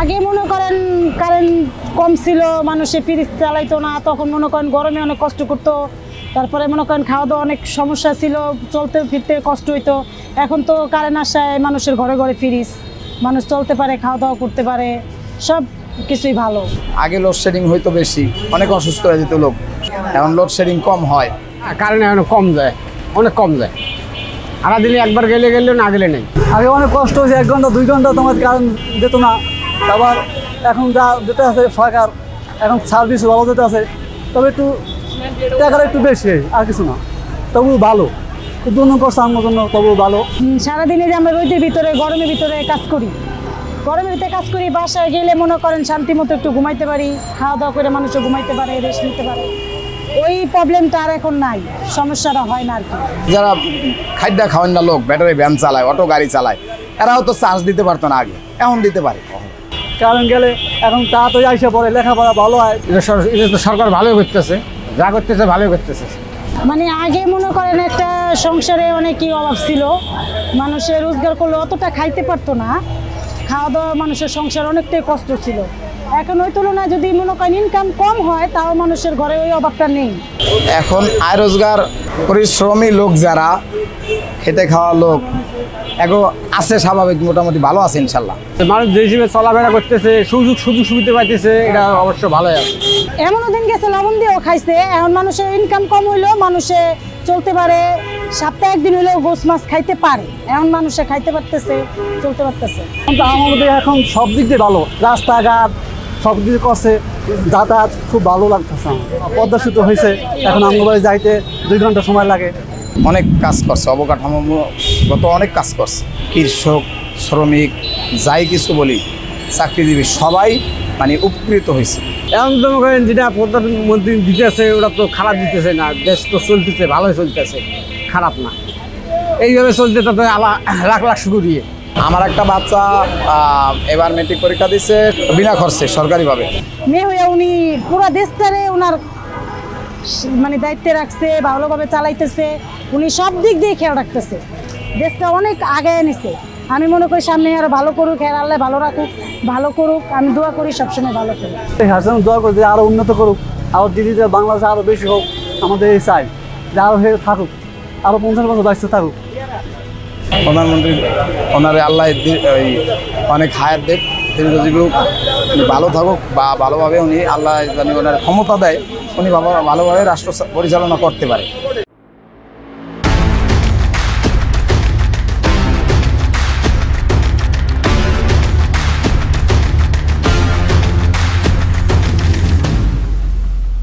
আগে মনে করেন কারেন্ট কম ছিল, মানুষে ফ্রিজ চালাইতো না, তখন মনে করেন গরমে অনেক কষ্ট করতো। তারপরে মনে করেন খাওয়া দাওয়া অনেক সমস্যা ছিল, চলতে ফিরতে কষ্ট হইতো। এখন তো কারেন্ট আসায় মানুষের ঘরে ঘরে ফ্রিজ, মানুষ চলতে পারে, খাওয়া দাওয়া করতে পারে, সব কিছুই ভালো। আগে লোডশেডিং হইতো বেশি, অনেক অসুস্থ হয়ে যেত লোক। এখন লোডশেডিং কম হয়, কারেন্ট এখন কম যায়, অনেক কম যায়। সারাদিনে একবার গেলে না গেলে নেই। আগে অনেক কষ্ট হয়েছে, 1 ঘন্টা 2 ঘন্টা তোমার কারেন্ট যেত না। আবার এখন যা যেতে আছে সরকার, এখন সার্ভিস ভালো যেতে আছে, তবে একটু টাকাটা একটু বেশি, আর কিছু না, তবু ভালো। উদ্বোধন করছে আমার জন্য, তবু ভালো। সারাদিনে যে আমরা রোদের ভিতরে গরমের ভিতরে কাজ করি, গরমের ভিতরে কাজ করি, বাসায় গেলে মনে করেন শান্তি মতো একটু ঘুমাইতে পারি, খাওয়া দাওয়া করে মানুষও ঘুমাইতে পারে, রেস্ট নিতে পারে। ওই প্রবলেমটা আর এখন নাই, সমস্যাটা হয় না আর কি। যারা খাদ্য খাওয়ান না লোক, ব্যাটারি ভ্যান চালায়, অটো গাড়ি চালায়, এরাও তো চার্জ দিতে পারতো না আগে, এখন দিতে পারে। কারেন্ট গেলে এখন তাড়াতাড়ি আইসে পড়ে, লেখাপড়া ভালো হয়। এটা তো সরকার ভালোই করতেছে, যা করতেছে ভালোই করতেছে। মানে আগে মনে করেন একটা সংসারে অনেকই অভাব ছিল, মানুষের রোজগার করলে অতটা খাইতে পারতো না, খাওয়া দাওয়া মানুষের সংসার অনেকটাই কষ্ট ছিল। এখন ওই তুলনায় যদি মনে করেন ইনকাম কম হয়, তাও মানুষের ঘরে ওই অভাবটা নেই। এখন আয় রোজগার পরিশ্রমী লোক, যারা খেটে খাওয়া লোক, এগো আছে স্বাভাবিক, মোটামুটি ভালো আছে ইনশাল্লাহ। মানুষ যে হিসেবে চলাফেরা করতেছে, সুযোগ সুবিধা পাইতেছে, এটা অবশ্য ভালোই আছে। এমনও দিন গেছে লবণ দিয়েও খাইছে, এখন মানুষের ইনকাম কম হইলেও মানুষে চলতে পারে, সপ্তাহে একদিন হইলেও গোস মাছ খাইতে পারে, এখন মানুষে খাইতে পারতেছে, চলতে পারতেছে। কিন্তু আমাদের এখন সব দিক দিয়ে ভালো, রাস্তাঘাট সব দিক দিয়ে করছে, যাতায়াত খুব ভালো লাগতেছে। পদ্মা সেতু হয়েছে, এখন আমার বাড়ি যাইতে 2 ঘন্টা সময় লাগে। অনেক কাজ করছে, অবকাঠামোগত অনেক কাজ করছে। কৃষক, শ্রমিক, যাই কিছু বলি, চাকরিজীবী সবাই মানে উপকৃত হয়েছে। এখন তো মনে করেন যেটা প্রধানমন্ত্রী দিতেছে, ওটা তো খারাপ দিতেছে না, দেশ তো চলতেছে, ভালোই চলতেছে, খারাপ না। এইভাবে চলতে তো লাখ লাখ শুকরিয়ে। আমার একটা বাচ্চা এবার মেট্রিক পরীক্ষা দিচ্ছে বিনা খরচে, সরকারিভাবে। মেয়ে হইয়া উনি পুরো দেশটারে ওনার মানে দায়িত্বে রাখছে, ভালোভাবে চালাইতেছে, উনি সব দিক দিয়ে খেয়াল রাখতেছে, দেশটা অনেক আগায় নিছে। আমি মনে করি সামনে আরো ভালো করুক, আল্লাহ ভালো রাখুক, ভালো করুক, আমি দোয়া করি সবসময় ভালো করুক। হাসান দোয়া করে যে আরো উন্নত করুক, আরো দিদিতে বাংলাদেশে আরো বেশি হোক, আমাদের এই চাই যে আরো হয়ে থাকুক, আরো 50 বছর দায়িত্ব থাকুক। প্রধানমন্ত্রী ওনারে আল্লাহ অনেক হায়াত দেখ, দীর্ঘজীবী হোক, উনি ভালো থাকুক, বা ভালোভাবে উনি আল্লাহ ওনার ক্ষমতা দেয়, উনি ভালোভাবে রাষ্ট্র পরিচালনা করতে পারে।